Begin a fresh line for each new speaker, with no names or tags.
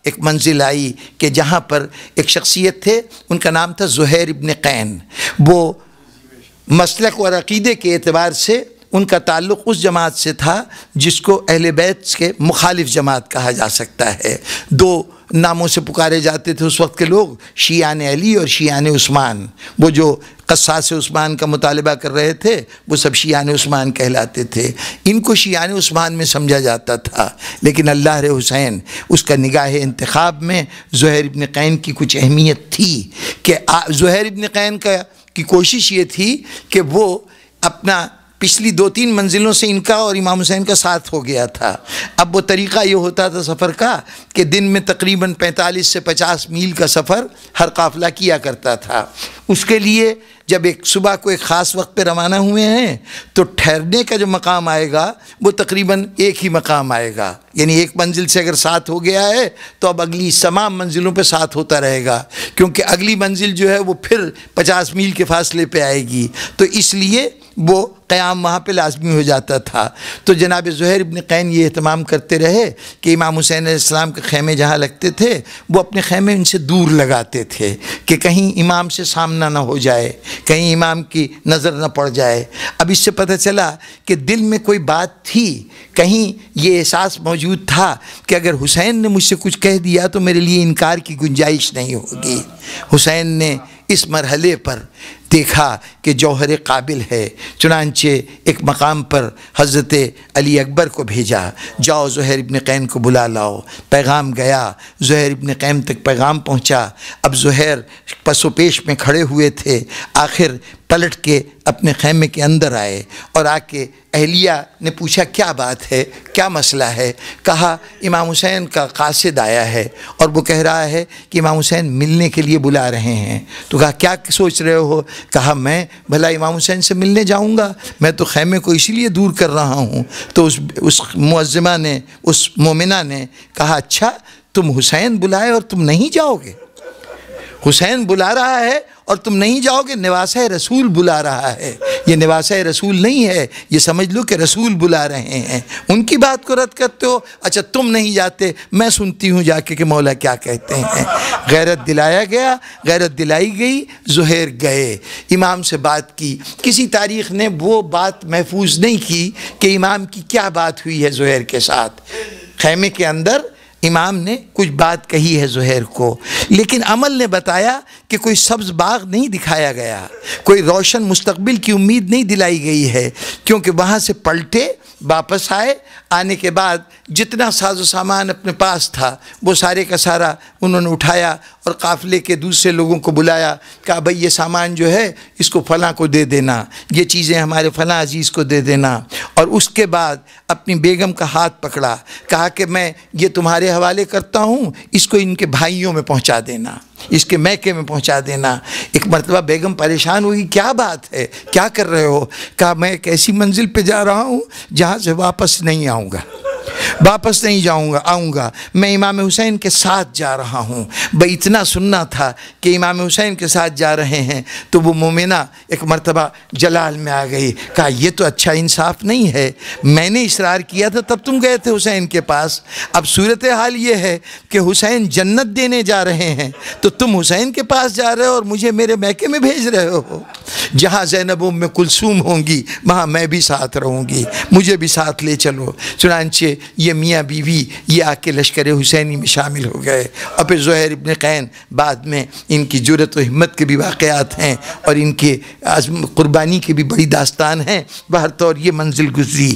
ایک منزل آئی کہ جہاں پر ایک شخصیت تھے، ان کا نام تھا زہیر ابن قین۔ وہ مسلک اور عقیدے کے اعتبار سے ان کا تعلق اس جماعت سے تھا جس کو اہل بیت کے مخالف جماعت کہا جا سکتا ہے۔ دو ناموں سے پکارے جاتے تھے اس وقت کے لوگ، شیعان علی اور شیعان عثمان۔ وہ جو قصاص عثمان کا مطالبہ کر رہے تھے وہ سب شیعان عثمان کہلاتے تھے۔ ان کو شیعان عثمان میں سمجھا جاتا تھا، لیکن اللہ حسین اس کا نگاہ انتخاب میں زہیر ابن قین کی کچھ اہمیت تھی کہ زہیر ابن قین کی کوشش یہ تھی کہ وہ اپنا پچھلی 2-3 منزلوں سے ان کا اور امام حسین کا ساتھ ہو گیا تھا۔ اب وہ طریقہ یہ ہوتا تھا سفر کا کہ دن میں تقریباً 45 سے 50 میل کا سفر ہر قافلہ کیا کرتا تھا۔ اس کے لیے جب ایک صبح کو ایک خاص وقت پہ روانہ ہوئے ہیں تو ٹھہرنے کا جو مقام آئے گا وہ تقریباً ایک ہی مقام آئے گا، یعنی ایک منزل سے اگر ساتھ ہو گیا ہے تو اب اگلی تمام منزلوں پہ ساتھ ہوتا رہے گا، کیونکہ اگلی منزل جو ہے وہ پھر 50 میل کے فاصلے پہ آئے گی، تو اس لیے وہ قیام وہاں پہ لازمی ہو جاتا تھا۔ تو جناب زہیر ابن قین یہ اہتمام کرتے رہے کہ امام حسین علیہ السلام کے خیمے جہاں لگتے تھے وہ اپنے خیمے ان سے دور لگاتے تھے کہ کہیں امام سے سامنا نہ ہو جائے، کہیں امام کی نظر نہ پڑ جائے۔ اب اس سے پتہ چلا کہ دل میں کوئی بات تھی، کہیں یہ احساس موجود تھا کہ اگر حسین نے مجھ سے کچھ کہہ دیا تو میرے لیے انکار کی گنجائش نہیں ہوگی۔ حسین نے اس مرحلے پر دیکھا کہ جوہر قابل ہے، چنانچہ ایک مقام پر حضرت علی اکبر کو بھیجا، جاؤ زہیر ابن قین کو بلا لاؤ۔ پیغام گیا، زہیر ابن قین تک پیغام پہنچا۔ اب زہیر پس و پیش میں کھڑے ہوئے تھے، آخر پلٹ کے اپنے خیمے کے اندر آئے اور آ کے اہلیہ نے پوچھا کیا بات ہے، کیا مسئلہ ہے؟ کہا امام حسین کا قاصد آیا ہے اور وہ کہہ رہا ہے کہ امام حسین ملنے کے لیے بلا رہے ہیں۔ تو کہا کیا سوچ رہے ہو؟ کہا میں بھلا امام حسین سے ملنے جاؤں گا؟ میں تو خیمے کو اسی لیے دور کر رہا ہوں۔ تو اس معظمہ نے، اس مومنہ نے کہا اچھا تم حسین بلائے اور تم نہیں جاؤ گے؟ حسین بلا رہا ہے اور تم نہیں جاؤ گے؟ نواسہ رسول بلا رہا ہے، یہ نواسہ رسول نہیں ہے، یہ سمجھ لو کہ رسول بلا رہے ہیں۔ ان کی بات کو رد کرتے ہو؟ اچھا تم نہیں جاتے، میں سنتی ہوں جا کے کہ مولا کیا کہتے ہیں۔ غیرت دلایا گیا، غیرت دلائی گئی، زہیر گئے، امام سے بات کی۔ کسی تاریخ نے وہ بات محفوظ نہیں کی کہ امام کی کیا بات ہوئی ہے زہیر کے ساتھ۔ خیمے کے اندر امام نے کچھ بات کہی ہے زہیر کو، لیکن عمل نے بتایا کہ کوئی سبز باغ نہیں دکھایا گیا، کوئی روشن مستقبل کی امید نہیں دلائی گئی ہے، کیونکہ وہاں سے پلٹے، واپس آئے، آنے کے بعد جتنا ساز و سامان اپنے پاس تھا وہ سارے کا سارا انہوں نے اٹھایا اور قافلے کے دوسرے لوگوں کو بلایا، کہا بھئی یہ سامان جو ہے اس کو فلاں کو دے دینا، یہ چیزیں ہمارے فلاں عزیز کو دے دینا۔ اور اس کے بعد اپنی بیگم کا ہاتھ پکڑا، کہا کہ میں یہ تمہارے حوالے کرتا ہوں، اس کو ان کے بھائیوں میں پہنچا دینا، اس کے میکے میں پہنچا دینا۔ ایک مرتبہ بیگم پریشان ہوئی، کیا بات ہے، کیا کر رہے ہو؟ کہا میں ایک ایسی منزل پہ جا رہا ہوں جہاں سے واپس نہیں آؤں گا، واپس نہیں آؤں گا، میں امام حسین کے ساتھ جا رہا ہوں۔ بھئی اتنا سننا تھا کہ امام حسین کے ساتھ جا رہے ہیں تو وہ مومنہ ایک مرتبہ جلال میں آ گئی، کہا یہ تو اچھا انصاف نہیں ہے، میں نے اصرار کیا تھا تب تم گئے تھے حسین کے پاس، اب صورتحال یہ ہے کہ حسین جنت دینے جا رہے ہیں تو تم حسین کے پاس جا رہے ہو اور مجھے میرے میکے میں بھیج رہے ہو۔ جہاں زینب ام کلثوم ہوں گی وہاں میں بھی ساتھ رہوں گی، مجھے بھی ساتھ لے چلو۔ چنانچہ یہ میاں بیوی یہ آ کے لشکر حسینی میں شامل ہو گئے۔ اور پھر زہیر ابن قین بعد میں ان کی جرأت و ہمت کے بھی واقعات ہیں اور ان کے قربانی کی بھی بڑی داستان ہیں۔ بہر طور یہ منزل گزری۔